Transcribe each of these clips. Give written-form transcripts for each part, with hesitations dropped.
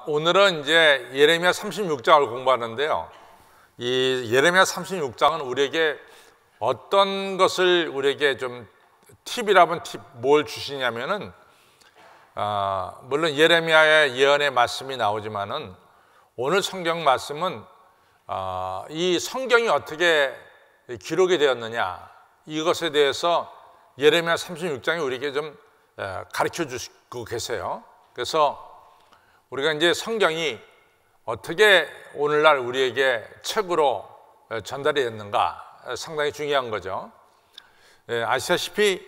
오늘은 이제 예레미야 36장을 공부하는데요. 이 예레미야 36장은 우리에게 어떤 것을 우리에게 좀 팁이라면 뭘 주시냐면은 물론 예레미야의 예언의 말씀이 나오지만은 오늘 성경 말씀은 이 성경이 어떻게 기록이 되었느냐 이것에 대해서 예레미야 36장이 우리에게 좀 가르쳐 주시고 계세요. 그래서 우리가 이제 성경이 어떻게 오늘날 우리에게 책으로 전달이 됐는가 상당히 중요한 거죠. 아시다시피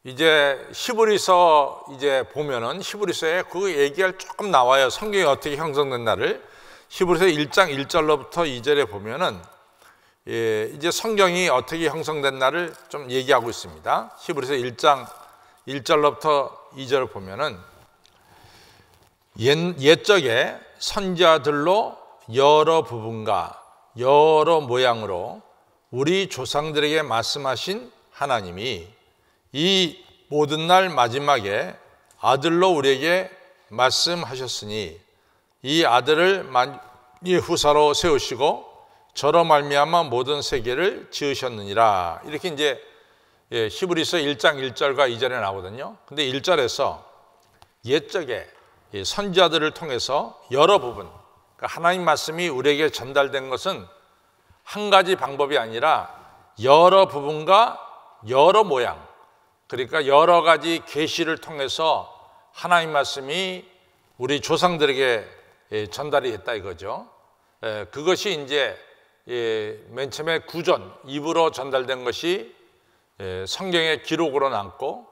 이제 히브리서 이제 보면은 히브리서에 그 얘기가 조금 나와요. 성경이 어떻게 형성됐나를 히브리서 1장 1절로부터 2절에 보면은 이제 성경이 어떻게 형성됐나를 좀 얘기하고 있습니다. 히브리서 1장 1절로부터 2절을 보면은 옛적에 선지자들로 여러 부분과 여러 모양으로 우리 조상들에게 말씀하신 하나님이 이 모든 날 마지막에 아들로 우리에게 말씀하셨으니 이 아들을 만유의 후사로 세우시고 저로 말미암아 모든 세계를 지으셨느니라. 이렇게 이제 히브리서 1장 1절과 2절에 나오거든요. 근데 1절에서 옛적에 선지자들을 통해서 여러 부분, 그러니까 하나님 말씀이 우리에게 전달된 것은 한 가지 방법이 아니라 여러 부분과 여러 모양, 그러니까 여러 가지 계시를 통해서 하나님 말씀이 우리 조상들에게 전달이 됐다 이거죠. 그것이 이제 맨 처음에 구전, 입으로 전달된 것이 성경의 기록으로 남고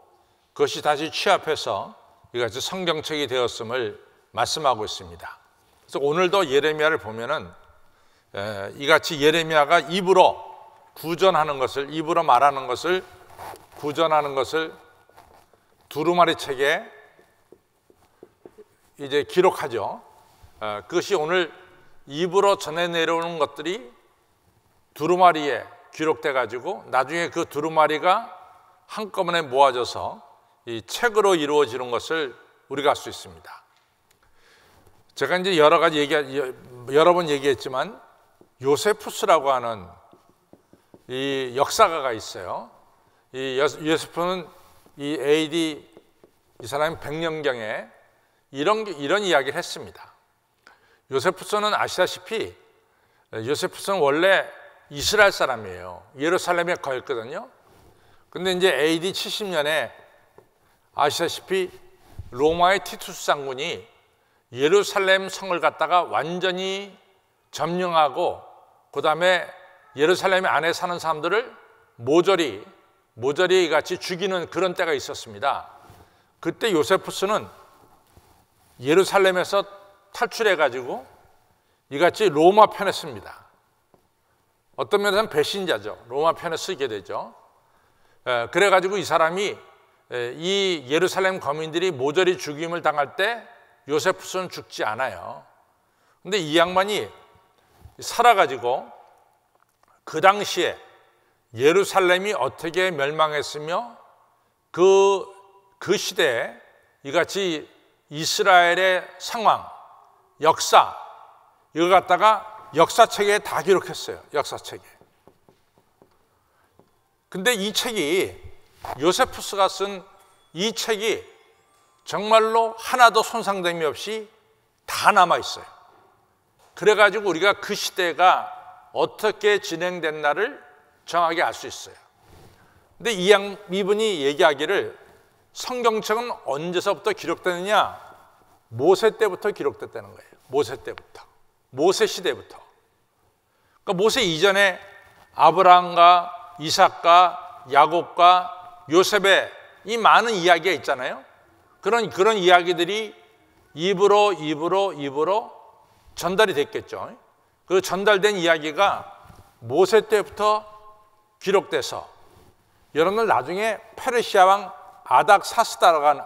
그것이 다시 취합해서 이같이 성경책이 되었음을 말씀하고 있습니다. 그래서 오늘도 예레미야를 보면은 이같이 예레미야가 입으로 구전하는 것을, 입으로 말하는 것을, 구전하는 것을 두루마리 책에 이제 기록하죠. 그것이 오늘 입으로 전해 내려오는 것들이 두루마리에 기록돼 가지고 나중에 그 두루마리가 한꺼번에 모아져서 이 책으로 이루어지는 것을 우리가 알 수 있습니다. 제가 이제 여러 번 얘기했지만 요세푸스라고 하는 이 역사가가 있어요. 이 요세푸스는 이 AD 이 사람이 100년경에 이런 이야기를 했습니다. 요세푸스는 아시다시피 요세푸스는 원래 이스라엘 사람이에요. 예루살렘에 거했거든요. 근데 이제 AD 70년에 아시다시피 로마의 티투스 장군이 예루살렘 성을 갖다가 완전히 점령하고 그 다음에 예루살렘 안에 사는 사람들을 모조리 같이 죽이는 그런 때가 있었습니다. 그때 요세푸스는 예루살렘에서 탈출해 가지고 이같이 로마 편에 씁니다. 어떤 면에서는 배신자죠. 로마 편에 쓰게 되죠. 그래 가지고 이 사람이 이 예루살렘 거민들이 모조리 죽임을 당할 때 요세푸스는 죽지 않아요. 근데 이 양반이 살아가지고 그 당시에 예루살렘이 어떻게 멸망했으며 그 시대에 이같이 이스라엘의 상황, 역사 이걸 갖다가 역사책에 다 기록했어요. 역사책에. 근데 이 책이 요세푸스가 쓴 이 책이 정말로 하나도 손상됨이 없이 다 남아있어요. 그래가지고 우리가 그 시대가 어떻게 진행됐나를 정확하게 알 수 있어요. 근데 이분이 얘기하기를 성경책은 언제서부터 기록되느냐? 모세 때부터 기록됐다는 거예요. 모세 때부터. 모세 시대부터. 그러니까 모세 이전에 아브라함과 이삭과 야곱과 요셉의 이 많은 이야기가 있잖아요. 그런 이야기들이 입으로 전달이 됐겠죠. 그 전달된 이야기가 모세 때부터 기록돼서 여러분들 나중에 페르시아 왕 아닥사스다라고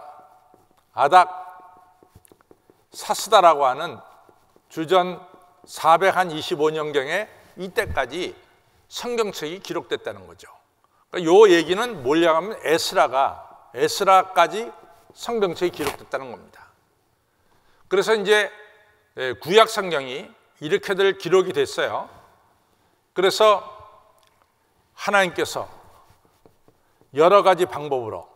하는 주전 425년경에 이때까지 성경책이 기록됐다는 거죠. 이 얘기는 뭐냐고 하면 에스라까지 성경책이 기록됐다는 겁니다. 그래서 이제 구약 성경이 이렇게들 기록이 됐어요. 그래서 하나님께서 여러 가지 방법으로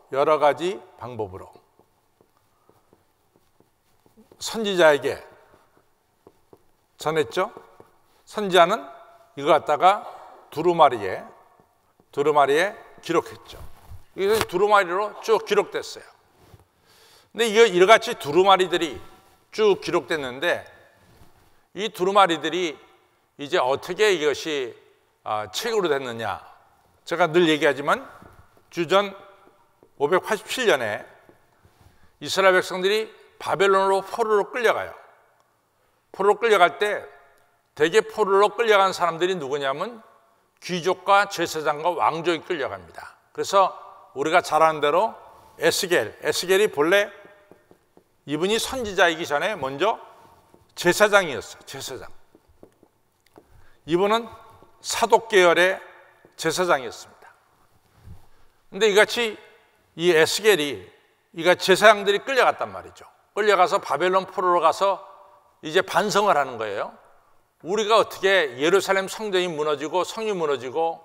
선지자에게 전했죠. 선지자는 이거 갖다가 두루마리에 기록했죠. 이것이 두루마리로 쭉 기록됐어요. 근데 이같이 두루마리들이 쭉 기록됐는데 이 두루마리들이 이제 어떻게 이것이 책으로 됐느냐. 제가 늘 얘기하지만 주전 587년에 이스라엘 백성들이 바벨론으로 포로로 끌려가요. 포로로 끌려갈 때 대개 포로로 끌려간 사람들이 누구냐면 귀족과 제사장과 왕족이 끌려갑니다. 그래서 우리가 잘 아는 대로 에스겔이 본래 이분이 선지자이기 전에 먼저 제사장이었어요. 제사장. 이분은 사독 계열의 제사장이었습니다. 근데 이같이 이 에스겔이 제사장들이 끌려갔단 말이죠. 끌려가서 바벨론 포로로 가서 이제 반성을 하는 거예요. 우리가 어떻게 예루살렘 성전이 무너지고 성이 무너지고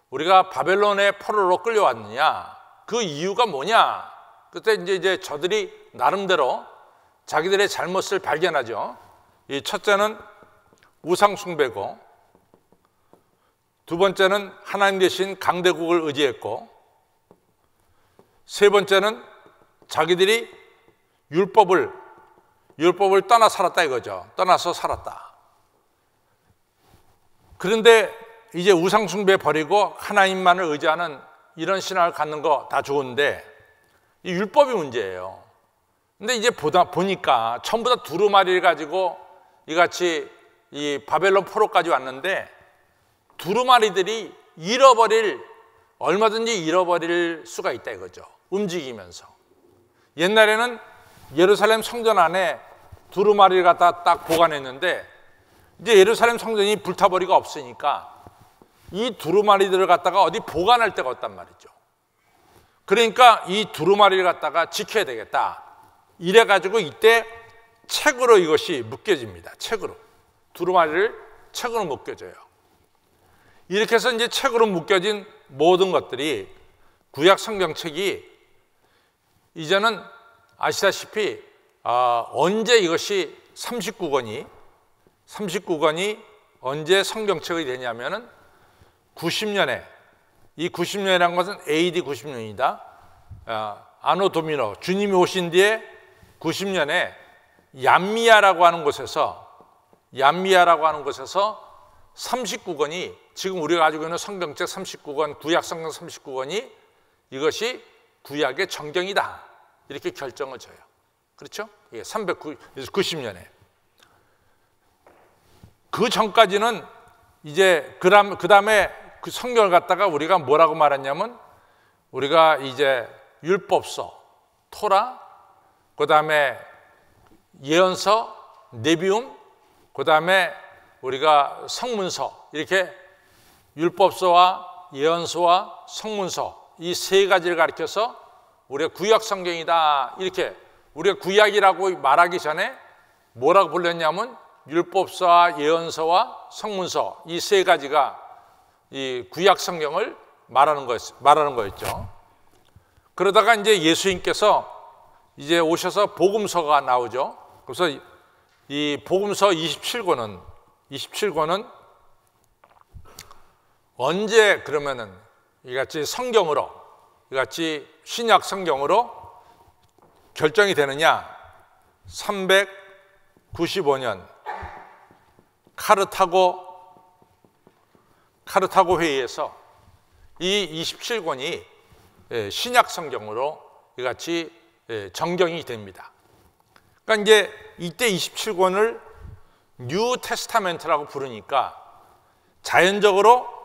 우리가 바벨론의 포로로 끌려왔느냐? 그 이유가 뭐냐? 그때 이제 저들이 나름대로 자기들의 잘못을 발견하죠. 이 첫째는 우상 숭배고, 두 번째는 하나님 대신 강대국을 의지했고, 세 번째는 자기들이 율법을 떠나 살았다 이거죠. 떠나서 살았다. 그런데 이제 우상 숭배 버리고 하나님만을 의지하는 이런 신앙을 갖는 거 다 좋은데 이 율법이 문제예요. 근데 이제 보니까 전부 다 두루마리를 가지고 이같이 이 바벨론 포로까지 왔는데 두루마리들이 얼마든지 잃어버릴 수가 있다 이거죠. 움직이면서. 옛날에는 예루살렘 성전 안에 두루마리를 갖다 딱 보관했는데 이제 예루살렘 성전이 불타버리고 없으니까 이 두루마리들을 갖다가 어디 보관할 데가 없단 말이죠. 그러니까 이 두루마리를 갖다가 지켜야 되겠다. 이래가지고 이때 책으로 이것이 묶여집니다. 책으로. 두루마리를 책으로 묶여져요. 이렇게 해서 이제 책으로 묶여진 모든 것들이 구약 성경책이 이제는 아시다시피 언제 이것이 39권이 언제 성경책이 되냐면은 90년에, 이 90년이라는 것은 AD 90년이다. 아노 도미노, 주님이 오신 뒤에 90년에 얀미야라고 하는 곳에서 39권이 지금 우리가 가지고 있는 성경책 39권, 구약 성경 39권이 이것이 구약의 정경이다. 이렇게 결정을 줘요. 그렇죠? 예, 390년에. 그 전까지는 이제 그 다음에 그 성경을 갖다가 우리가 뭐라고 말했냐면 우리가 이제 율법서, 토라, 그 다음에 예언서, 네비움, 그 다음에 우리가 성문서, 이렇게 율법서와 예언서와 성문서 이 세 가지를 가리켜서 우리가 구약 성경이다. 이렇게 우리가 구약이라고 말하기 전에 뭐라고 불렀냐면 율법서와 예언서와 성문서 이 세 가지가 이 구약 성경을 말하는 거였죠. 그러다가 이제 예수님께서 이제 오셔서 복음서가 나오죠. 그래서 이 복음서 27권은 언제 그러면은 이같이 성경으로, 이같이 신약 성경으로 결정이 되느냐? 395년 카르타고 회의에서 이 27권이 신약 성경으로 이같이 정경이 됩니다. 그러니까 이제 이때 27권을 뉴 테스타멘트라고 부르니까 자연적으로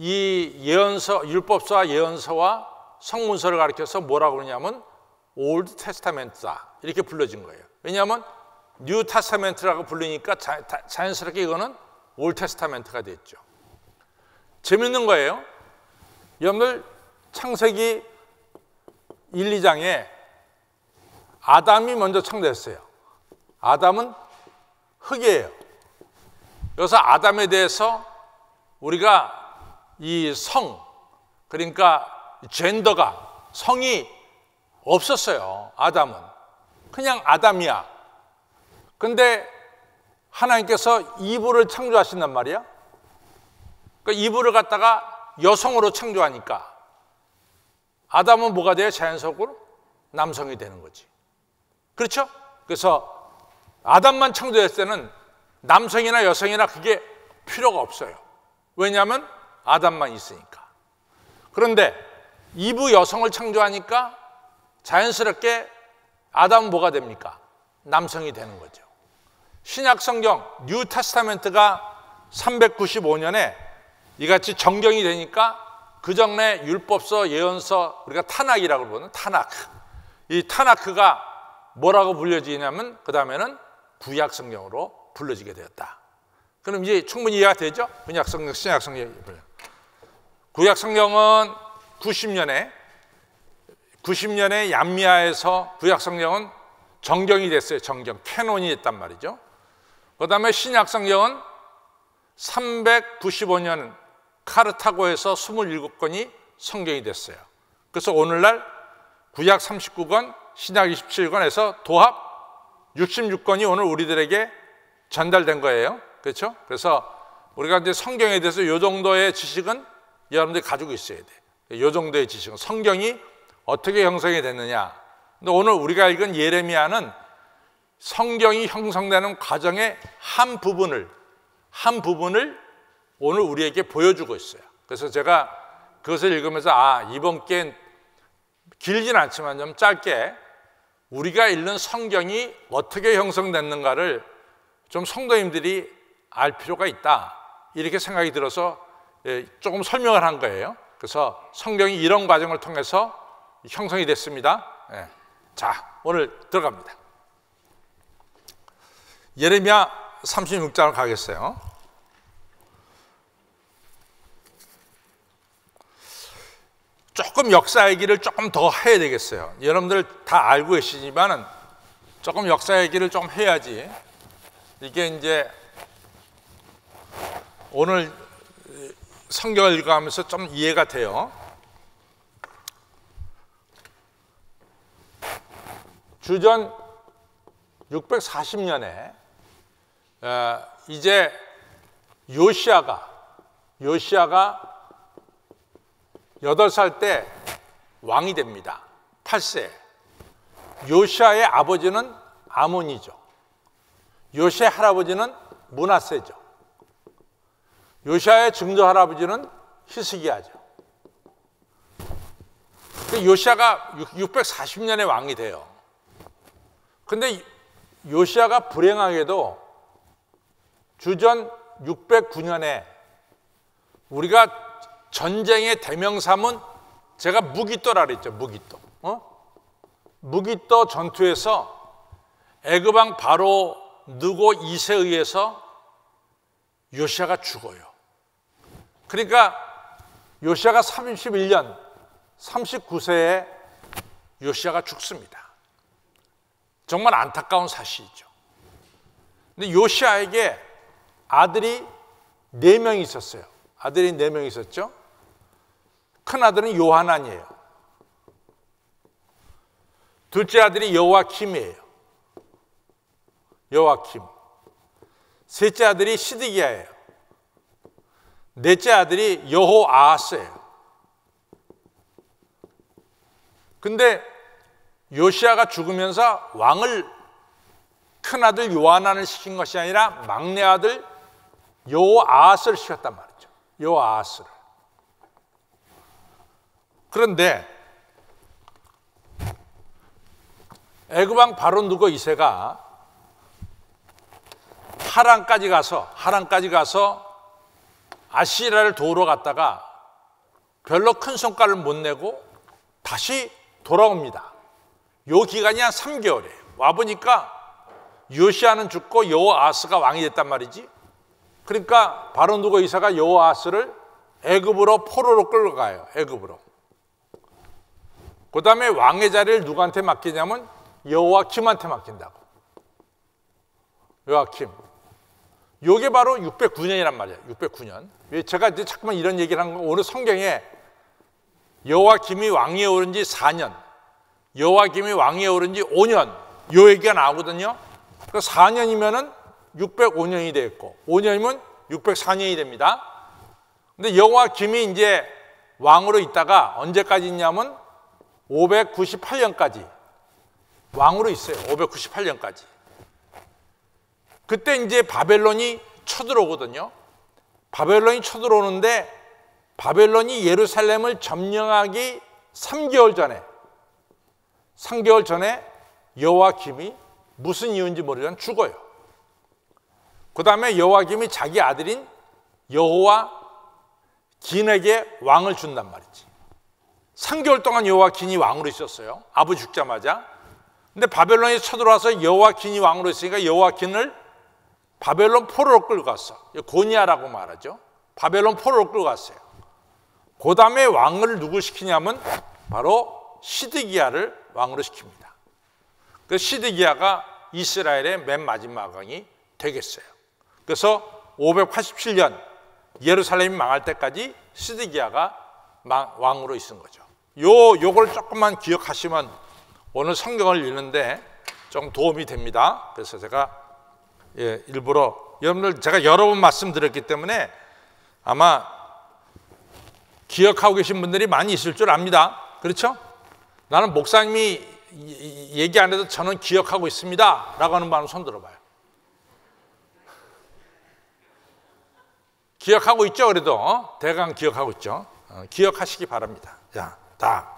이 예언서, 율법서와 예언서와 성문서를 가리켜서 뭐라고 그러냐면 올드 테스타멘트다. 이렇게 불러진 거예요. 왜냐하면 뉴 테스타멘트라고 불리니까 자연스럽게 이거는 올드 테스타멘트가 됐죠. 재밌는 거예요. 여러분들 창세기 1, 2장에 아담이 먼저 창조됐어요. 아담은 흙이에요. 여기서 아담에 대해서 우리가 이 성, 그러니까 젠더가, 성이 없었어요. 아담은 그냥 아담이야. 근데 하나님께서 이브를 창조하신단 말이야. 그러니까 이브를 갖다가 여성으로 창조하니까 아담은 뭐가 돼요? 자연적으로 남성이 되는 거지. 그렇죠? 그래서 아담만 창조했을 때는 남성이나 여성이나 그게 필요가 없어요. 왜냐하면 아담만 있으니까. 그런데 이브 여성을 창조하니까 자연스럽게 아담은 뭐가 됩니까? 남성이 되는 거죠. 신약 성경 뉴 테스타멘트가 395년에 이같이 정경이 되니까 그 전에 율법서, 예언서, 우리가 타낙이라고 부르는 타낙, 이 타나크가 뭐라고 불려지냐면 그 다음에는 구약 성경으로 불려지게 되었다. 그럼 이제 충분히 이해가 되죠? 구약 성경, 신약 성경. 구약 성경은 90년에 얀미아에서 구약 성경은 정경이 됐어요. 정경, 캐논이 됐단 말이죠. 그 다음에 신약 성경은 395년 카르타고에서 27권이 성경이 됐어요. 그래서 오늘날 구약 39권, 신약 27권에서 도합 66권이 오늘 우리들에게 전달된 거예요. 그렇죠? 그래서 우리가 이제 성경에 대해서 이 정도의 지식은 여러분들이 가지고 있어야 돼. 이 정도의 지식은 성경이 어떻게 형성이 됐느냐. 근데 오늘 우리가 읽은 예레미야는 성경이 형성되는 과정의 한 부분을 오늘 우리에게 보여주고 있어요. 그래서 제가 그것을 읽으면서 이번 게 길진 않지만 좀 짧게 우리가 읽는 성경이 어떻게 형성됐는가를 좀 성도님들이 알 필요가 있다, 이렇게 생각이 들어서 조금 설명을 한 거예요. 그래서 성경이 이런 과정을 통해서 형성이 됐습니다. 자, 오늘 들어갑니다. 예레미야 36장을 가겠어요. 조금 역사 얘기를 조금 더 해야 되겠어요. 여러분들 다 알고 계시지만은 조금 역사 얘기를 좀 해야지 이게 이제 오늘 성경을 읽어가면서 좀 이해가 돼요. 주전 640년에 이제 요시아가 8살 때 왕이 됩니다. 8세. 요시아의 아버지는 아몬이죠. 요시아의 할아버지는 므낫세죠. 요시아의 증조 할아버지는 히스기야죠. 요시아가 640년에 왕이 돼요. 근데 요시아가 불행하게도 주전 609년에 우리가 전쟁의 대명사문, 제가 무기또라 그랬죠. 무기또. 무기또 전투에서 애굽왕 바로 느고 2세에 의해서 요시아가 죽어요. 그러니까 요시아가 31년 39세에 요시아가 죽습니다. 정말 안타까운 사실이죠. 근데 요시아에게 아들이 4명이 있었어요. 아들이 4명 있었죠. 큰 아들은 요하난이에요. 둘째 아들이 여호와킴이에요. 여호와킴. 셋째 아들이 시드기야예요. 넷째 아들이 여호아하스예요. 근데 요시아가 죽으면서 왕을 큰 아들 요하난을 시킨 것이 아니라 막내 아들 여호아하스를 시켰단 말이죠. 여호아하스를. 그런데 애굽왕 바로 느고 2세가 하란까지 가서 아시리아를 도우러 갔다가 별로 큰 성과를 못 내고 다시 돌아옵니다. 요 기간이 한 3개월이에요. 와보니까 요시아는 죽고 여호아하스가 왕이 됐단 말이지. 그러니까 바로 느고 2세가 여호아하스를 애굽으로 포로로 끌고 가요. 애굽으로. 그 다음에 왕의 자리를 누구한테 맡기냐면 여호와킴한테 맡긴다고. 요아킴. 요게 바로 609년이란 말이에요. 609년. 제가 이제 자꾸만 이런 얘기를 한 건 오늘 성경에 여호와김이 왕위에 오른 지 4년, 여호와김이 왕위에 오른 지 5년 요 얘기가 나오거든요. 그 4년이면은 605년이 되겠고 5년이면 604년이 됩니다. 근데 여호와김이 이제 왕으로 있다가 언제까지 있냐면 598년까지 왕으로 있어요. 598년까지. 그때 이제 바벨론이 쳐들어오거든요. 바벨론이 쳐들어오는데 바벨론이 예루살렘을 점령하기 3개월 전에 여호와김이 무슨 이유인지 모르지만 죽어요. 그 다음에 여호와김이 자기 아들인 여호와긴에게 왕을 준단 말이지. 3개월 동안 여호와긴이 왕으로 있었어요. 아버지 죽자마자. 근데 바벨론이 쳐들어와서 여호와긴이 왕으로 있으니까 여호와긴을 바벨론 포로로 끌고 갔어. 고니아라고 말하죠. 바벨론 포로로 끌고 갔어요. 그 다음에 왕을 누구 시키냐면 바로 시드기야를 왕으로 시킵니다. 그 시드기야가 이스라엘의 맨 마지막 왕이 되겠어요. 그래서 587년 예루살렘이 망할 때까지 시드기야가 왕으로 있은 거죠. 요걸 조금만 기억하시면 오늘 성경을 읽는데 좀 도움이 됩니다. 그래서 제가 일부러 여러분들 제가 여러 번 말씀드렸기 때문에 아마 기억하고 계신 분들이 많이 있을 줄 압니다. 그렇죠? 나는 목사님이 얘기 안 해도 저는 기억하고 있습니다 라고 하는 분은 손 들어봐요. 기억하고 있죠? 그래도 대강 기억하고 있죠? 기억하시기 바랍니다. 자, 다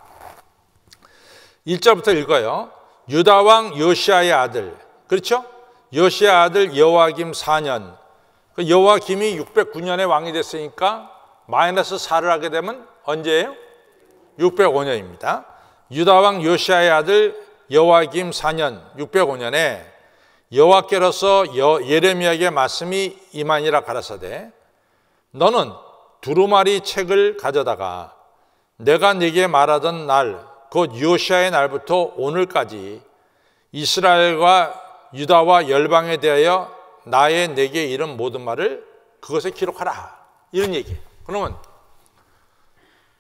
1절부터 읽어요. 유다 왕 요시아의 아들, 그렇죠? 요시아 아들 여호와김 4년. 그 여호와김이 609년에 왕이 됐으니까 마이너스 4를 하게 되면 언제예요? 605년입니다. 유다 왕 요시아의 아들 여호와김 4년 605년에 여호와께로서 예레미야에게 말씀이 임하니라 가라사대 너는 두루마리 책을 가져다가 내가 네게 말하던 날 곧 요시아의 날부터 오늘까지 이스라엘과 유다와 열방에 대하여 나의 네게 이른 모든 말을 그것에 기록하라. 이런 얘기. 그러면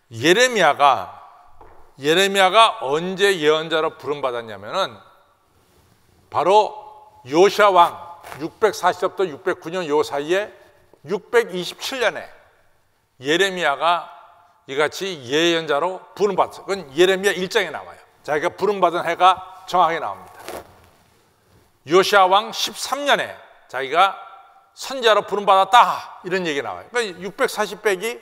예레미야가 언제 예언자로 부름받았냐면은 바로 요시아 왕 640부터 609년 요 사이에 627년에 예레미야가 이같이 예언자로 부름받았어요. 그건 예레미야 1장에 나와요. 자기가 부름받은 해가 정확하게 나옵니다. 요시아 왕 13년에 자기가 선지자로 부름받았다 이런 얘기 나와요. 그러니까 640 빼기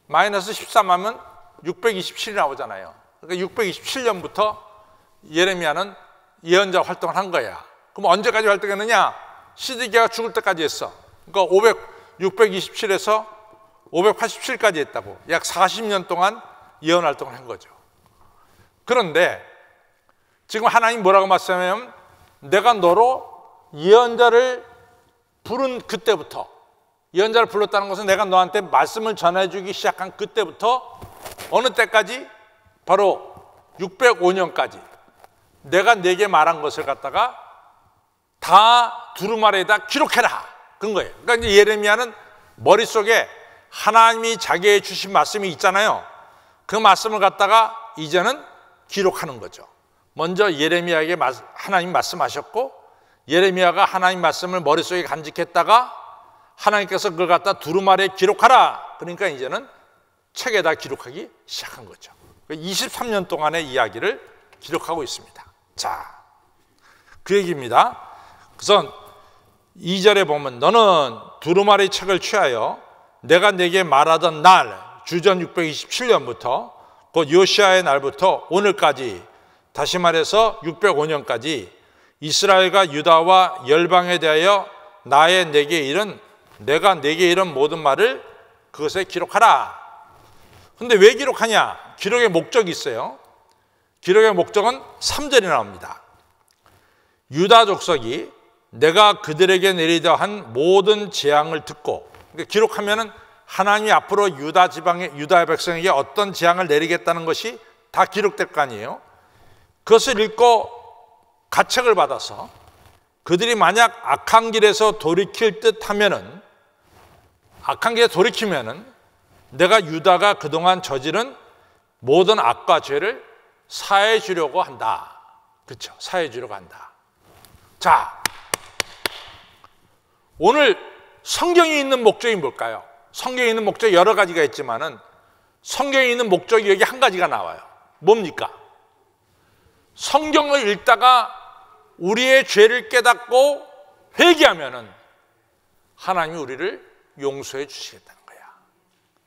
마이너스 13하면 627이 나오잖아요. 그러니까 627년부터 예레미야는 예언자 활동을 한 거야. 그럼 언제까지 활동했느냐? 시드기야가 죽을 때까지 했어. 그러니까 627에서 587까지 했다고. 약 40년 동안 예언 활동을 한 거죠. 그런데 지금 하나님 뭐라고 말씀하냐면 내가 너로 예언자를 부른 그때부터, 예언자를 불렀다는 것은 내가 너한테 말씀을 전해주기 시작한 그때부터 어느 때까지? 바로 605년까지 내가 네게 말한 것을 갖다가 다 두루마리에다 기록해라 그런 거예요. 그러니까 이제 예레미야는 머릿속에 하나님이 자기에게 주신 말씀이 있잖아요. 그 말씀을 갖다가 이제는 기록하는 거죠. 먼저 예레미야에게 하나님 말씀하셨고 예레미야가 하나님 말씀을 머릿속에 간직했다가 하나님께서 그걸 갖다 두루마리에 기록하라. 그러니까 이제는 책에다 기록하기 시작한 거죠. 23년 동안의 이야기를 기록하고 있습니다. 자, 그 얘기입니다. 그래서 2절에 보면 너는 두루마리 책을 취하여 내가 네게 말하던 날 주전 627년부터 곧 요시아의 날부터 오늘까지 다시 말해서 605년까지 이스라엘과 유다와 열방에 대하여 나의 네게 이른 내가 네게 이른 모든 말을 그것에 기록하라. 근데 왜 기록하냐? 기록의 목적이 있어요. 기록의 목적은 3절에 나옵니다. 유다 족속이 내가 그들에게 내리려 한 모든 재앙을 듣고, 그러니까 기록하면은 하나님이 앞으로 유다 지방의 유다 백성에게 어떤 재앙을 내리겠다는 것이 다 기록될 거 아니에요. 그것을 읽고 가책을 받아서 그들이 만약 악한 길에서 돌이킬 듯 하면은, 악한 길에 돌이키면은 내가 유다가 그동안 저지른 모든 악과 죄를 사해 주려고 한다. 그렇죠? 사해 주려고 한다. 자, 오늘 성경에 있는 목적이 뭘까요? 성경에 있는 목적이 여러 가지가 있지만은 성경에 있는 목적이 여기 한 가지가 나와요. 뭡니까? 성경을 읽다가 우리의 죄를 깨닫고 회개하면은 하나님이 우리를 용서해 주시겠다는 거야.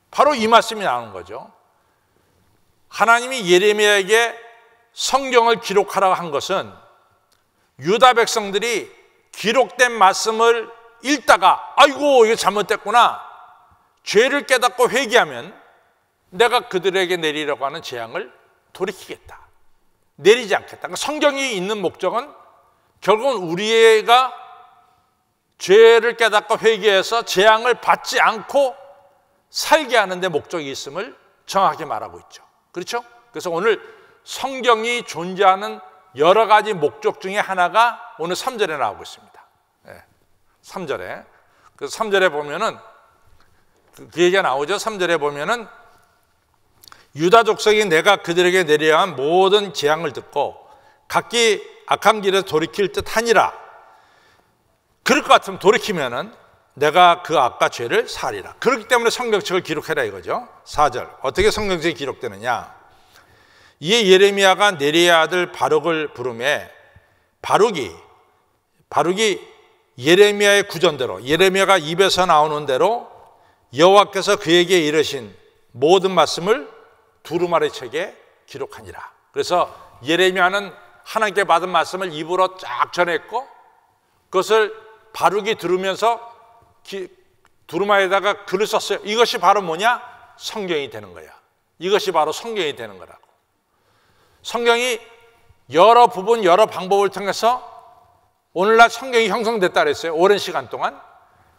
바로 이 말씀이 나오는 거죠. 하나님이 예레미야에게 성경을 기록하라고 한 것은 유다 백성들이 기록된 말씀을 읽다가 아이고 이게 잘못됐구나, 죄를 깨닫고 회개하면 내가 그들에게 내리려고 하는 재앙을 돌이키겠다, 내리지 않겠다. 그러니까 성경이 있는 목적은 결국은 우리가 죄를 깨닫고 회개해서 재앙을 받지 않고 살게 하는 데 목적이 있음을 정확하게 말하고 있죠. 그렇죠? 그래서 오늘 성경이 존재하는 여러 가지 목적 중에 하나가 오늘 3절에 나오고 있습니다. 3절에. 그래서 3절에 보면은 그 얘기가 나오죠. 3절에 보면은 유다 족속이 내가 그들에게 내려야 한 모든 재앙을 듣고 각기 악한 길에서 돌이킬 듯 하니라. 그럴 것 같으면 돌이키면은 내가 그 악과 죄를 사리라. 그렇기 때문에 성경책을 기록해라 이거죠. 4절. 어떻게 성경책이 기록되느냐? 이에 예레미야가 네리야 아들 바룩을 부르매 바룩이 예레미야의 구전대로, 예레미야가 입에서 나오는 대로 여호와께서 그에게 이르신 모든 말씀을 두루마리 책에 기록하니라. 그래서 예레미야는 하나님께 받은 말씀을 입으로 쫙 전했고 그것을 바룩이 들으면서 두루마리에다가 글을 썼어요. 이것이 바로 뭐냐? 성경이 되는 거야. 이것이 바로 성경이 되는 거라고. 성경이 여러 부분, 여러 방법을 통해서 오늘날 성경이 형성됐다 그랬어요. 오랜 시간 동안.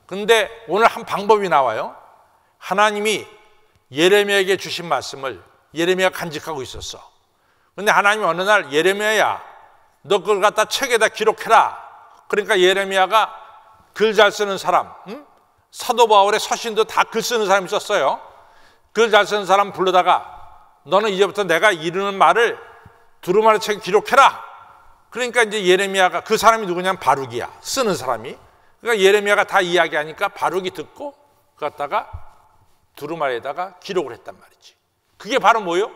근데 오늘 한 방법이 나와요. 하나님이 예레미야에게 주신 말씀을 예레미야가 간직하고 있었어. 근데 하나님이 어느 날 예레미야야, 너 그걸 갖다 책에다 기록해라. 그러니까 예레미야가 글 잘 쓰는 사람, 사도 바울의 서신도 다 글 쓰는 사람이 썼어요. 글 잘 쓰는 사람 불러다가 너는 이제부터 내가 이르는 말을 두루마리 책에 기록해라. 그러니까 이제 예레미야가, 그 사람이 누구냐면 바룩이야, 쓰는 사람이. 그러니까 예레미야가 다 이야기하니까 바룩이 듣고 그 갖다가 두루마리에다가 기록을 했단 말이지. 그게 바로 뭐요?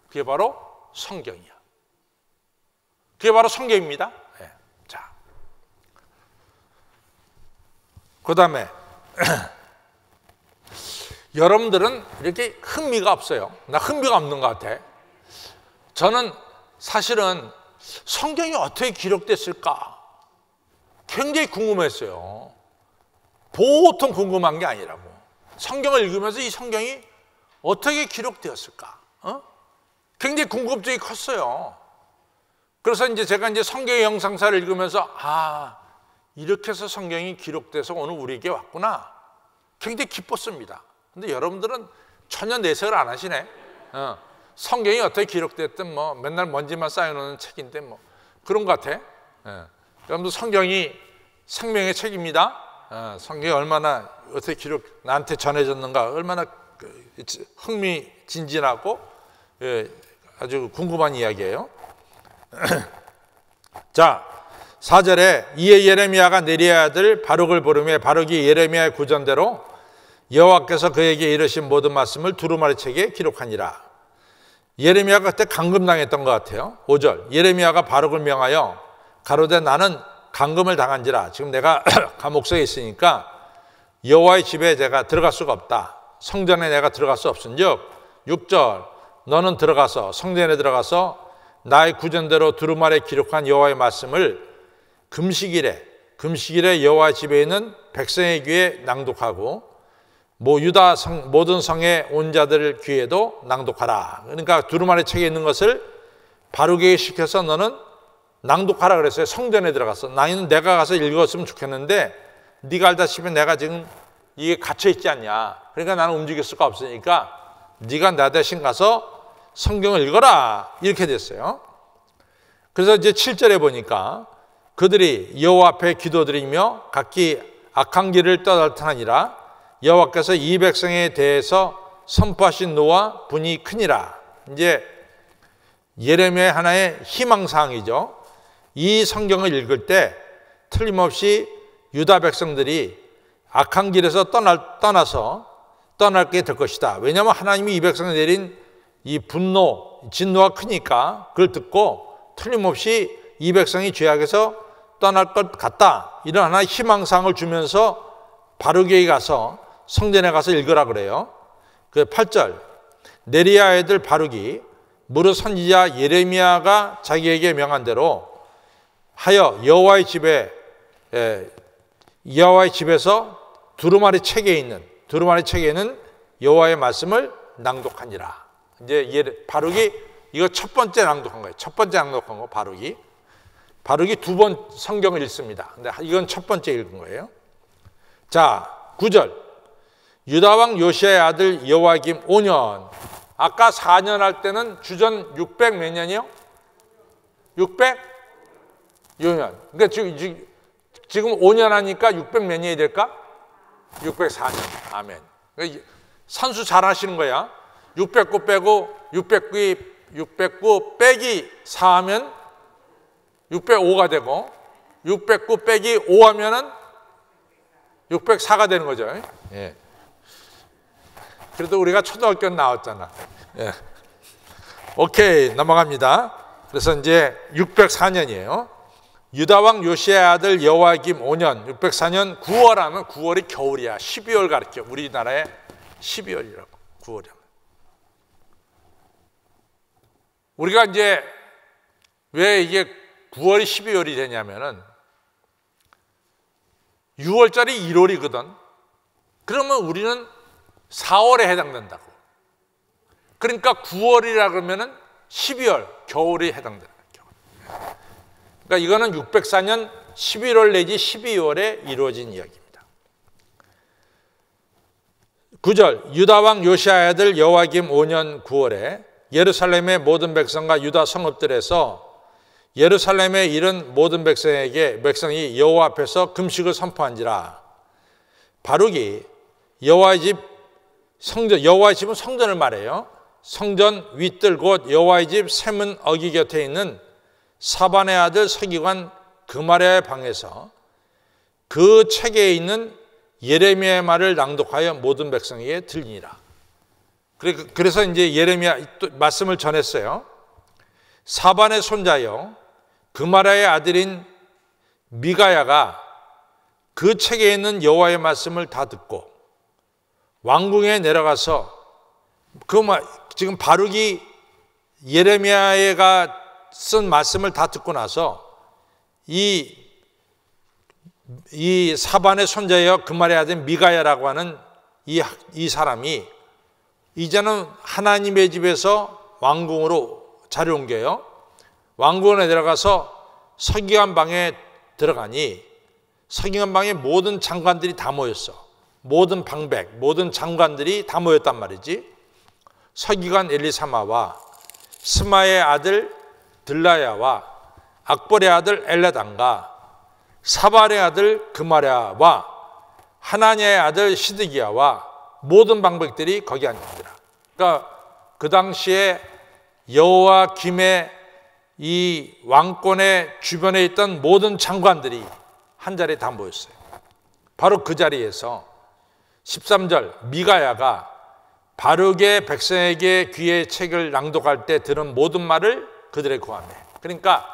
그게 바로 성경이야. 그게 바로 성경입니다. 네. 자, 그 다음에 여러분들은 이렇게 흥미가 없어요. 나 흥미가 없는 것 같아. 저는 사실은 성경이 어떻게 기록됐을까 굉장히 궁금했어요. 보통 궁금한 게 아니라고. 성경을 읽으면서 이 성경이 어떻게 기록되었을까? 굉장히 궁금증이 컸어요. 그래서 이제 제가 이제 성경의 영상사를 읽으면서 이렇게 해서 성경이 기록돼서 오늘 우리에게 왔구나. 굉장히 기뻤습니다. 근데 여러분들은 전혀 내색을 안 하시네. 성경이 어떻게 기록됐든 뭐 맨날 먼지만 쌓여놓는 책인데 뭐 그런 것 같아. 여러분들 성경이 생명의 책입니다. 성경이 얼마나 어떻게 나한테 전해졌는가 얼마나 흥미진진하고 아주 궁금한 이야기예요. 자, 4절에 이에 예레미야가 네리야 아들 바룩을 부르며 바룩이 예레미야의 구전대로 여호와께서 그에게 이르신 모든 말씀을 두루마리 책에 기록하니라. 예레미야가 그때 감금당했던 것 같아요. 5절 예레미야가 바룩을 명하여 가로되 나는 감금을 당한지라. 지금 내가 감옥소에 있으니까 여호와의 집에 내가 들어갈 수가 없다. 성전에 내가 들어갈 수 없은즉 6절 너는 들어가서 성전에 들어가서 나의 구전대로 두루마리에 기록한 여호와의 말씀을 금식일에 여호와 집에 있는 백성의 귀에 낭독하고 유다 모든 성의 온 자들 귀에도 낭독하라. 그러니까 두루마리 책에 있는 것을 바룩에게 시켜서 너는 낭독하라 그랬어요. 성전에 들어가서. 나는 내가 가서 읽었으면 좋겠는데 네가 알다시피 내가 지금 이게 갇혀 있지 않냐. 그러니까 나는 움직일 수가 없으니까 네가 나 대신 가서 성경을 읽어라. 이렇게 됐어요. 그래서 이제 7절에 보니까 그들이 여호와 앞에 기도드리며 각기 악한 길을 떠날타니라. 여호와께서 이 백성에 대해서 선포하신 노와 분이 크니라. 이제 예레미야의 하나의 희망사항이죠. 이 성경을 읽을 때 틀림없이 유다 백성들이 악한 길에서 떠나게 될 것이다. 왜냐하면 하나님이 이 백성에 내린 이 분노, 진노가 크니까 그걸 듣고 틀림없이 이 백성이 죄악에서 떠날 것 같다. 이런 하나의 희망사항을 주면서 바루기에 가서 성전에 가서 읽으라 그래요. 그 8절 네리야 애들 바루기 무릇 선지자 예레미야가 자기에게 명한 대로 하여 여호와의 집에서 두루마리 책에는 여호와의 말씀을 낭독하니라. 이제 바룩이 이거 첫 번째 낭독한 거예요. 첫 번째 낭독한 거 바룩이 두 번 성경을 읽습니다. 근데 이건 첫 번째 읽은 거예요. 자, 9절 유다 왕 요시아의 아들 여호야김 5년. 아까 4년 할 때는 주전 600 몇 년이요? 600? 6년. 그러니까 지금 5년 하니까 600 몇 년이 될까? 604년. 아멘. 그러니까 산수 잘 하시는 거야. 609 빼고 609 빼기 4 하면 605가 되고 609 빼기 5 하면은 604가 되는 거죠. 예. 그래도 우리가 초등학교 나왔잖아. 예. 오케이, 넘어갑니다. 그래서 이제 604년이에요. 유다 왕 요시아의 아들 여호야김 5년 604년 9월 하면 9월이 겨울이야. 12월 가르쳐. 우리나라에 12월이라고. 9월이면. 우리가 이제 왜 이게 9월이 12월이 되냐면은 6월짜리 1월이거든. 그러면 우리는 4월에 해당된다고. 그러니까 9월이라 그러면은 12월, 겨울이 해당된다. 그러니까 이거는 604년 11월 내지 12월에 이루어진 이야기입니다. 9절 유다 왕 요시아의 아들 여호야김 5년 9월에 예루살렘의 모든 백성과 유다 성읍들에서 예루살렘에 이른 모든 백성이 여호와 앞에서 금식을 선포한지라. 바룩이 여호와의 집은 성전을 말해요. 성전 윗뜰 곧 여호와의 집 샘은 어기 곁에 있는 사반의 아들 서기관 그마랴의 방에서 그 책에 있는 예레미야의 말을 낭독하여 모든 백성에게 들리니라. 그래서 이제 예레미야 말씀을 전했어요. 사반의 손자여 그마랴의 아들인 미가야가 그 책에 있는 여호와의 말씀을 다 듣고 왕궁에 내려가서 지금 바룩이 예레미야가 쓴 말씀을 다 듣고 나서 이 사반의 손자여 그마랴의 아들 미가야라고 하는 이 사람이 이제는 하나님의 집에서 왕궁으로 자리 옮겨요. 왕궁에 내려가서 서기관 방에 들어가니 서기관 방에 모든 장관들이 다 모였어. 모든 방백, 모든 장관들이 다 모였단 말이지. 서기관 엘리사마와 스마의 아들 들라야와 악bor의 아들 엘레단과 사발의 아들 그마랴와 하나냐의 아들 시드기야와 모든 방백들이 거기 앉았더라. 그러니까 그 당시에 여호야김의 이 왕권의 주변에 있던 모든 장관들이 한 자리에 다 모였어요. 바로 그 자리에서 13절 미가야가 바룩의 백성에게 귀의 책을 낭독할 때 들은 모든 말을 그들에게 고하매. 그러니까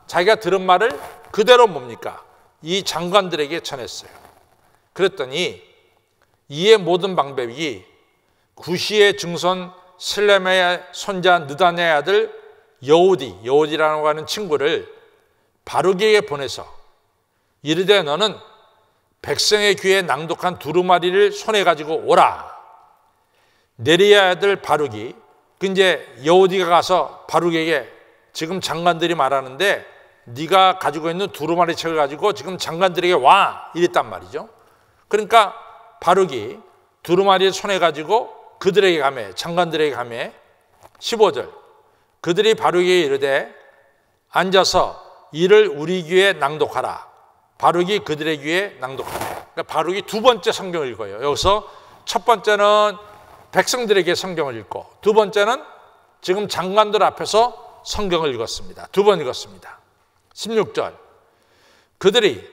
자기가 들은 말을 그대로 뭡니까? 이 장관들에게 전했어요. 그랬더니 이의 모든 방백이 구시의 증손 슬레메의 손자 느단의 아들 여우디라고 하는 친구를 바룩에게 보내서 이르되 너는 백성의 귀에 낭독한 두루마리를 손에 가지고 오라. 네리야 아들 바룩이 이제 여우디가 가서 바룩에게 지금 장관들이 말하는데 네가 가지고 있는 두루마리 책을 가지고 지금 장관들에게 와 이랬단 말이죠. 그러니까 바룩이 두루마리를 손에 가지고 그들에게 가매, 장관들에게 가매. 15절 그들이 바룩에게 이르되 앉아서 이를 우리 귀에 낭독하라. 바룩이 그들의 귀에 낭독하라. 그러니까 바룩이 두 번째 성경을 읽어요. 여기서 첫 번째는 백성들에게 성경을 읽고, 두 번째는 지금 장관들 앞에서 성경을 읽었습니다. 두 번 읽었습니다. 16절. 그들이,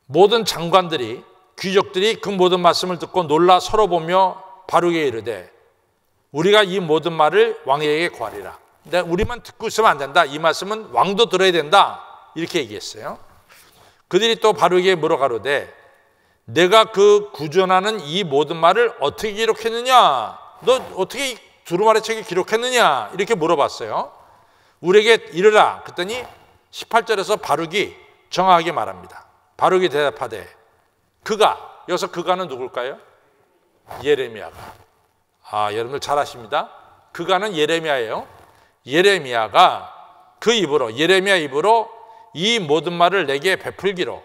모든 장관들이, 귀족들이 그 모든 말씀을 듣고 놀라 서로 보며 바룩에게 이르되 우리가 이 모든 말을 왕에게 고하리라. 근데 우리만 듣고 있으면 안 된다. 이 말씀은 왕도 들어야 된다. 이렇게 얘기했어요. 그들이 또 바룩에게 물어가로되 내가 그 구전하는 이 모든 말을 어떻게 기록했느냐? 너 어떻게 두루마리 책에 기록했느냐? 이렇게 물어봤어요. 우리에게 이르라. 그랬더니 18절에서 바룩이 정확하게 말합니다. 바룩이 대답하되 그가, 여기서 그가는 누굴까요? 예레미야가. 여러분들 잘 아십니다. 그가는 예레미야예요. 예레미야가 그 입으로, 예레미야 입으로 이 모든 말을 내게 베풀기로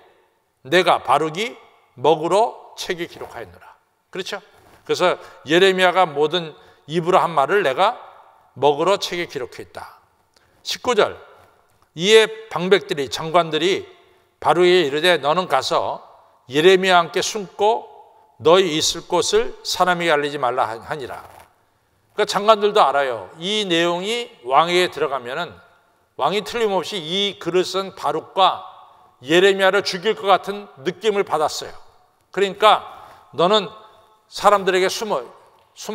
내가 바룩이 먹으로 책에 기록하였노라. 그렇죠? 그래서 예레미야가 모든 입으로 한 말을 내가 먹으로 책에 기록했다. 19절. 이에 방백들이, 장관들이 바룩에게 이르되 너는 가서 예레미야와 함께 숨고 너희 있을 곳을 사람에게 알리지 말라 하니라. 그러니까 장관들도 알아요. 이 내용이 왕에게 들어가면은 왕이 틀림없이 이 글을 쓴 바룩과 예레미야를 죽일 것 같은 느낌을 받았어요. 그러니까 너는 사람들에게 숨어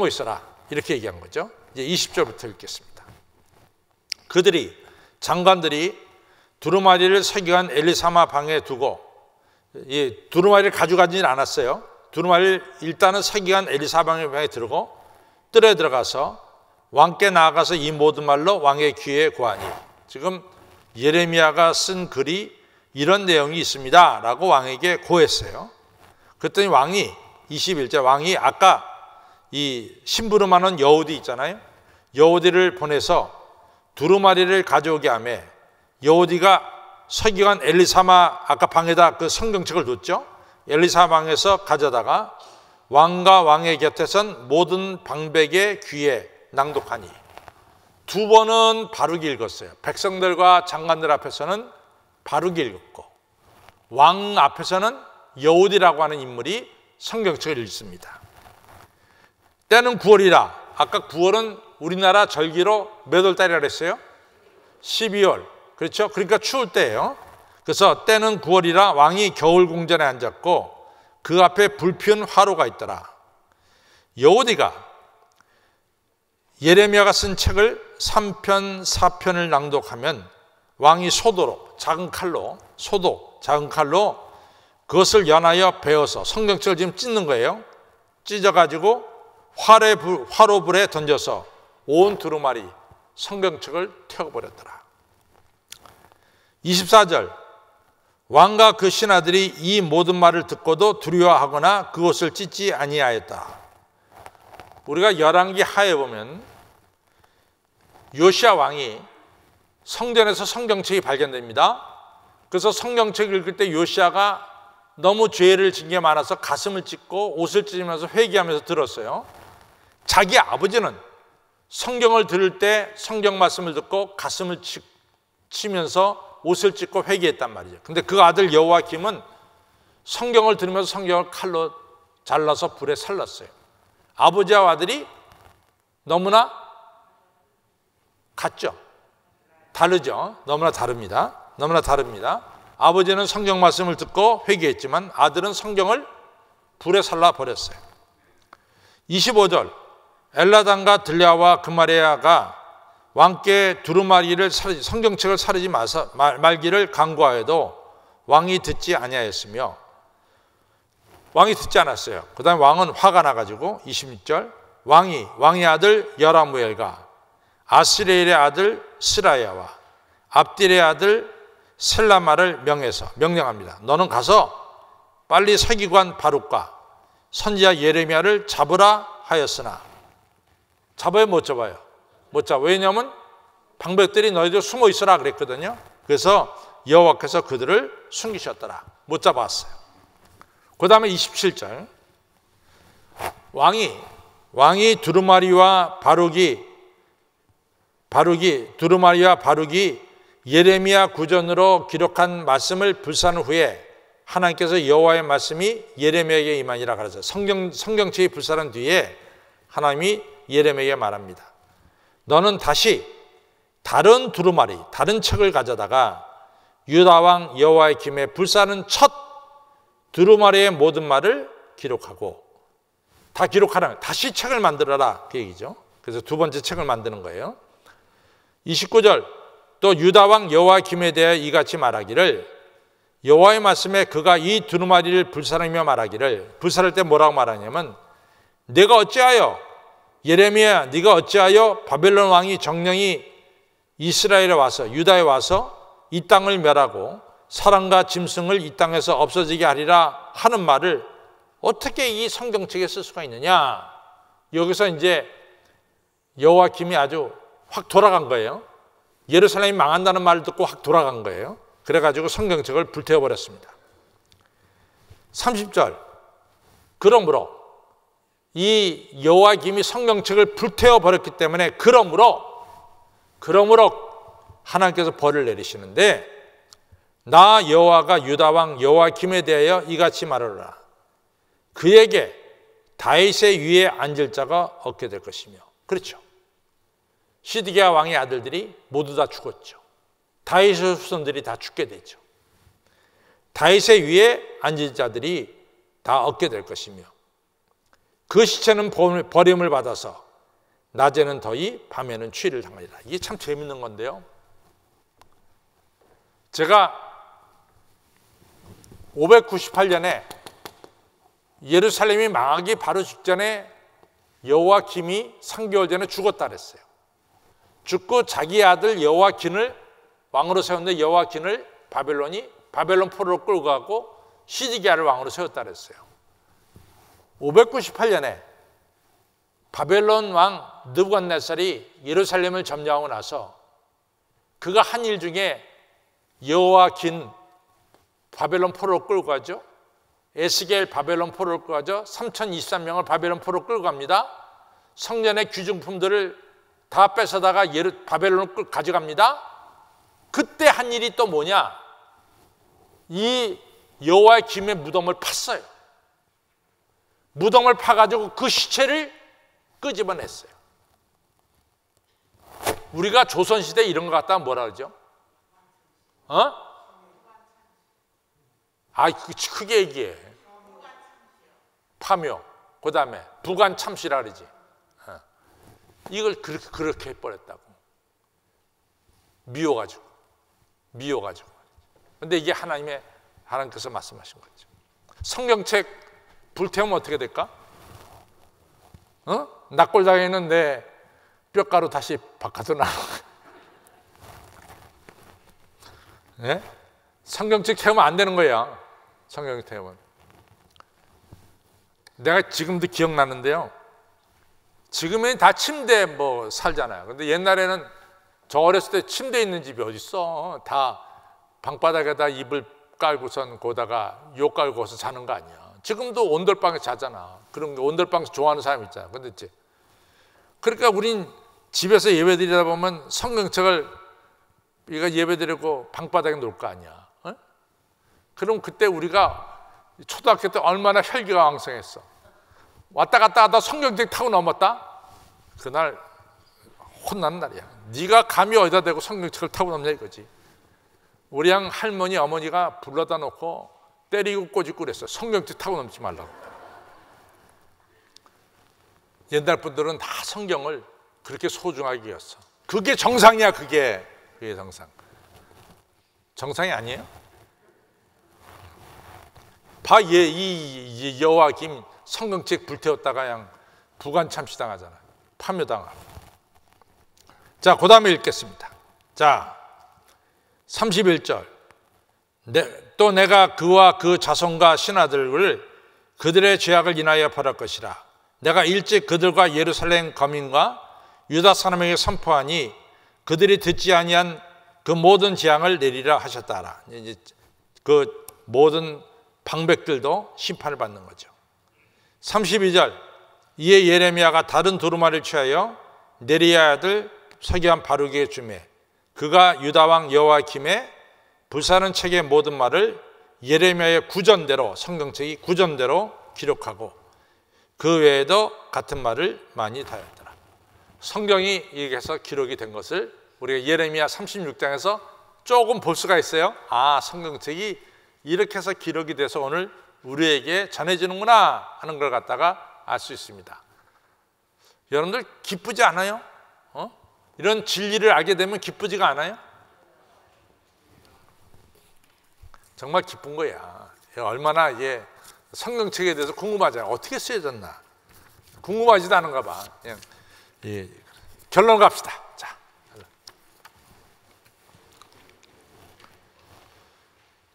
있어라. 이렇게 얘기한 거죠. 이제 20절부터 읽겠습니다. 그들이, 장관들이 두루마리를 서기관 엘리사마 방에 두고, 이 두루마리를 가져가지는 않았어요. 두루마리를 일단은 서기관 엘리사마 방에 들고 뜰에 들어가서 왕께 나아가서 이 모든 말로 왕의 귀에 고하니, 지금 예레미야가 쓴 글이 이런 내용이 있습니다 라고 왕에게 고했어요. 그랬더니 왕이, 21절, 왕이 아까 이 심부름하는 여우디 있잖아요. 여우디를 보내서 두루마리를 가져오게 하며, 여우디가 서기관 엘리사마 아까 방에다 그 성경책을 뒀죠. 엘리사마 방에서 가져다가 왕과 왕의 곁에 선 모든 방백의 귀에 낭독하니, 두 번은 바룩이 읽었어요. 백성들과 장관들 앞에서는 바룩이 읽었고, 왕 앞에서는 여우디라고 하는 인물이 성경책을 읽습니다. 때는 9월이라. 아까 9월은 우리나라 절기로 몇 월 달이라 그랬어요? 12월. 그렇죠? 그러니까 추울 때예요. 그래서 때는 9월이라 왕이 겨울 궁전에 앉았고 그 앞에 불피운 화로가 있더라. 여우디가 예레미야가 쓴 책을 3편 4편을 낭독하면 왕이 소도로, 작은 칼로, 작은 칼로 그것을 연하여 베어서, 성경책을 지금 찢는 거예요. 찢어가지고 화로불에 던져서 온 두루마리 성경책을 태워버렸더라. 24절. 왕과 그 신하들이 이 모든 말을 듣고도 두려워하거나 그것을 찢지 아니하였다. 우리가 열왕기 하에 보면 요시야 왕이 성전에서 성경책이 발견됩니다. 그래서 성경책을 읽을 때 요시야가 너무 죄를 진 게 많아서 가슴을 찢고 옷을 찢으면서 회개하면서 들었어요. 자기 아버지는 성경을 들을 때 성경 말씀을 듣고 가슴을 치면서 옷을 찢고 회개했단 말이죠. 근데 그 아들 여호야김은 성경을 들으면서 성경을 칼로 잘라서 불에 살랐어요. 아버지와 아들이 너무나 같죠? 다르죠? 너무나 다릅니다. 아버지는 성경 말씀을 듣고 회개했지만 아들은 성경을 불에 살라 버렸어요. 25절. 엘라단과 들랴와 그마레아가 왕께 두루마리를 성경책을 사르지 말기를 간구하여도 왕이 듣지 아니하였으며, 왕이 듣지 않았어요. 그 다음에 왕은 화가 나가지고 26절. 왕의 아들 여라무엘과 아스리엘의 아들 스라야와 압딜의 아들 셀라마를 명령합니다. 너는 가서 빨리 서기관 바룩과 선지자 예레미야를 잡으라 하였으나, 잡아요? 못 잡아요? 못 잡아. 왜냐하면 방백들이 너희들 숨어 있어라 그랬거든요. 그래서 여호와께서 그들을 숨기셨더라. 못 잡았어요. 그 다음에 27절. 왕이 두루마리와 바룩이 예레미야 구전으로 기록한 말씀을 불사한 후에 하나님께서 여호와의 말씀이 예레미야에게 임하니라 가라사. 성경책이 불사한 뒤에 하나님이 예레미야에게 말합니다. 너는 다시 다른 두루마리, 다른 책을 가져다가 유다 왕 여호와의 김에 불사하는 첫 두루마리의 모든 말을 기록하고, 다 기록하라, 다시 책을 만들어라 그 얘기죠. 그래서 두 번째 책을 만드는 거예요. 29절, 또 유다 왕 여호와 김에 대하여 이같이 말하기를, 여호와의 말씀에 그가 이 두루마리를 불사르며 말하기를, 불사를 때 뭐라고 말하냐면, 내가 어찌하여, 예레미야 네가 어찌하여 바벨론 왕이 정령이 이스라엘에 와서, 유다에 와서 이 땅을 멸하고 사람과 짐승을 이 땅에서 없어지게 하리라 하는 말을 어떻게 이 성경책에 쓸 수가 있느냐. 여기서 이제 여호와김이 아주 확 돌아간 거예요. 예루살렘이 망한다는 말을 듣고 확 돌아간 거예요. 그래가지고 성경책을 불태워버렸습니다. 30절, 그러므로 이 여호와김이 성경책을 불태워버렸기 때문에 그러므로 하나님께서 벌을 내리시는데, 나 여호와가 유다 왕 여호와김에 대하여 이같이 말하노라. 그에게 다윗의 위에 앉을 자가 없게 될 것이며. 그렇죠. 시드기야 왕의 아들들이 모두 다 죽었죠. 다윗의 후손들이 다 죽게 되죠. 다윗의 위에 앉을 자들이 다 얻게 될 것이며, 그 시체는 버림을 받아서 낮에는 더위 밤에는 추위를 당하리라. 이게 참 재밌는 건데요. 제가 598년에 예루살렘이 망하기 바로 직전에 여호와김이 3개월 전에 죽었다 그랬어요. 죽고 자기 아들 여호와긴을 왕으로 세웠는데, 여호와긴을 바벨론 포로로 끌고 가고 시드기야를 왕으로 세웠다 그랬어요. 598년에 바벨론 왕 느부갓네살이 예루살렘을 점령하고 나서 그가 한 일 중에 여호와긴 바벨론 포로로 끌고 가죠. 에스겔 바벨론 포로로 끌고 가죠. 3023명을 바벨론 포로로 끌고 갑니다. 성전의 귀중품들을 다 뺏어다가 바벨론을 가져갑니다. 그때 한 일이 또 뭐냐? 이 여호와의 김의 무덤을 팠어요. 무덤을 파가지고 그 시체를 끄집어냈어요. 우리가 조선시대 이런 거 갖다가 뭐라 그러죠? 크게 얘기해. 파묘, 그 다음에 부관참시라 그러지. 이걸 그렇게 해버렸다고. 미워가지고. 근데 이게 하나님께서 말씀하신 거죠. 성경책 불태우면 어떻게 될까? 낙골당에는 내 뼈가루 다시 바깥으로 나와. 네? 성경책 태우면 안 되는 거야. 성경책 태우면. 내가 지금도 기억나는데요. 지금은 다 침대 살잖아요. 근데 옛날에는 저 어렸을 때 침대 있는 집이 어딨어. 다 방바닥에다 이불 깔고선 거다가 요 깔고서 자는 거 아니야. 지금도 온돌방에 자잖아. 그런 거 온돌방에서 좋아하는 사람 있잖아. 근데 이제 그러니까 우린 집에서 예배드리다 보면 성경책을 우리가 예배드리고 방바닥에 놓을 거 아니야. 그럼 그때 우리가 초등학교 때 얼마나 혈기가 왕성했어. 왔다 갔다 하다 성경책 타고 넘었다? 그날 혼나는 날이야. 네가 감히 어디다 대고 성경책을 타고 넘냐 이거지. 우리 할머니 어머니가 불러다 놓고 때리고 꼬집고 그랬어. 성경책 타고 넘지 말라고. 옛날 분들은 다 성경을 그렇게 소중하게 여겼어. 그게 정상이야. 그게 정상. 정상이 아니에요? 이 여호와김 성경책 불태웠다가 그냥 부관참시 당하잖아요. 파묘당하고. 자, 그 다음에 읽겠습니다. 자, 31절. 또 내가 그와 그 자손과 신하들을 그들의 죄악을 인하여 벌할 것이라. 내가 일찍 그들과 예루살렘 거민과 유다 사람에게 선포하니 그들이 듣지 아니한 그 모든 재앙을 내리라 하셨다라. 이제 그 모든 방백들도 심판을 받는 거죠. 32절. 이에 예레미야가 다른 두루마리를 취하여 네리야 아들 서기관 바루기에게 주매 그가 유다왕 여호야김의 불사는 책의 모든 말을 예레미야의 구전대로, 성경책이 구전대로 기록하고 그 외에도 같은 말을 많이 다였더라. 성경이 이렇게 해서 기록이 된 것을 우리가 예레미야 36장에서 조금 볼 수가 있어요. 아, 성경책이 이렇게 해서 기록이 돼서 오늘 우리에게 전해지는구나 하는 걸 갖다가 알 수 있습니다. 여러분들 기쁘지 않아요? 이런 진리를 알게 되면 기쁘지가 않아요? 정말 기쁜 거야. 얼마나 이게 성경책에 대해서 궁금하잖아요. 어떻게 쓰여졌나? 궁금하지도 않은가 봐. 그냥 결론 갑시다. 자,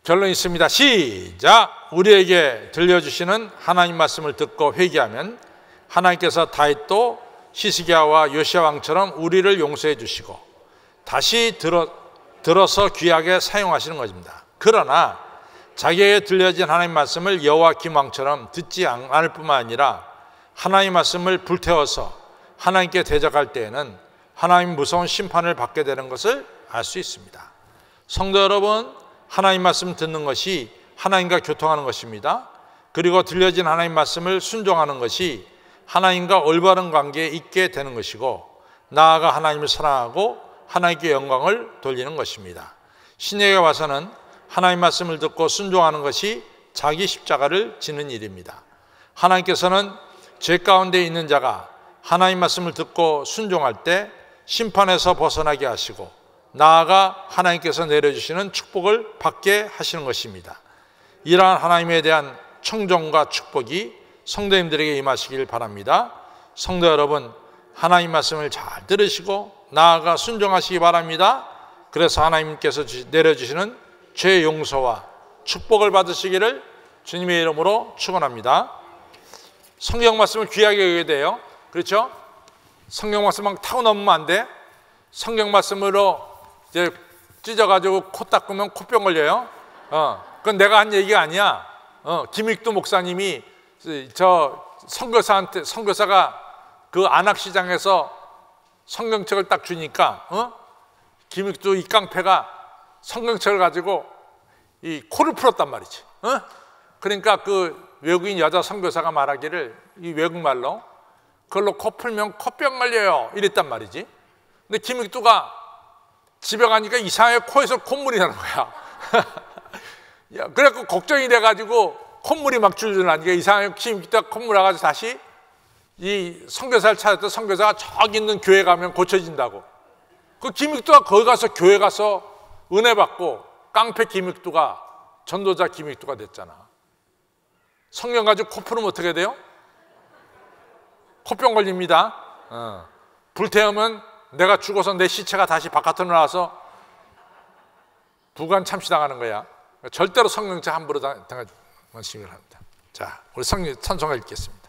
결론 있습니다. 시작. 우리에게 들려주시는 하나님 말씀을 듣고 회개하면 하나님께서 다윗도 히스기야와 요시야 왕처럼 우리를 용서해 주시고 다시 들어서 귀하게 사용하시는 것입니다. 그러나 자기에게 들려진 하나님 말씀을 여호야김 왕처럼 듣지 않을 뿐만 아니라 하나님 말씀을 불태워서 하나님께 대적할 때에는 하나님 무서운 심판을 받게 되는 것을 알 수 있습니다. 성도 여러분, 하나님 말씀 듣는 것이 하나님과 교통하는 것입니다. 그리고 들려진 하나님 말씀을 순종하는 것이 하나님과 올바른 관계에 있게 되는 것이고 나아가 하나님을 사랑하고 하나님께 영광을 돌리는 것입니다. 신약에 와서는 하나님 말씀을 듣고 순종하는 것이 자기 십자가를 지는 일입니다. 하나님께서는 죄 가운데 있는 자가 하나님 말씀을 듣고 순종할 때 심판에서 벗어나게 하시고 나아가 하나님께서 내려주시는 축복을 받게 하시는 것입니다. 이러한 하나님에 대한 청정과 축복이 성도님들에게 임하시길 바랍니다. 성도 여러분, 하나님 말씀을 잘 들으시고 나아가 순종하시기 바랍니다. 그래서 하나님께서 내려주시는 죄 용서와 축복을 받으시기를 주님의 이름으로 축원합니다. 성경 말씀을 귀하게 여겨야 돼요. 그렇죠? 성경 말씀만 타고 넘으면 안 돼. 성경 말씀으로 이제 찢어가지고 코 닦으면 코병 걸려요. 그건 내가 한 얘기가 아니야. 김익두 목사님이 저 선교사가 그 안악시장에서 성경책을 딱 주니까 김익두 이 깡패가 성경책을 가지고 이 코를 풀었단 말이지. 그러니까 그 외국인 여자 선교사가 말하기를 이 외국말로 그걸로 코 풀면 코병 걸려요 이랬단 말이지. 근데 김익두가 집에 가니까 이상하게 코에서 콧물이 나는 거야. 그래갖고 걱정이 돼가지고 콧물이 막 줄줄 나니까 이상하게 김익두가 콧물 나가지고 다시 이 선교사를 찾았더니 선교사가 저기 있는 교회 가면 고쳐진다고. 그 김익두가 거기 가서 교회 가서 은혜 받고 깡패 김익두가 전도자 김익두가 됐잖아. 성경 가지고 코 풀으면 어떻게 돼요? 코병 걸립니다. 불태우면 내가 죽어서 내 시체가 다시 바깥으로 나와서 부관 참시당하는 거야. 절대로 성경책 함부로 당하시기 바랍니다. 자, 우리 찬송가 읽겠습니다.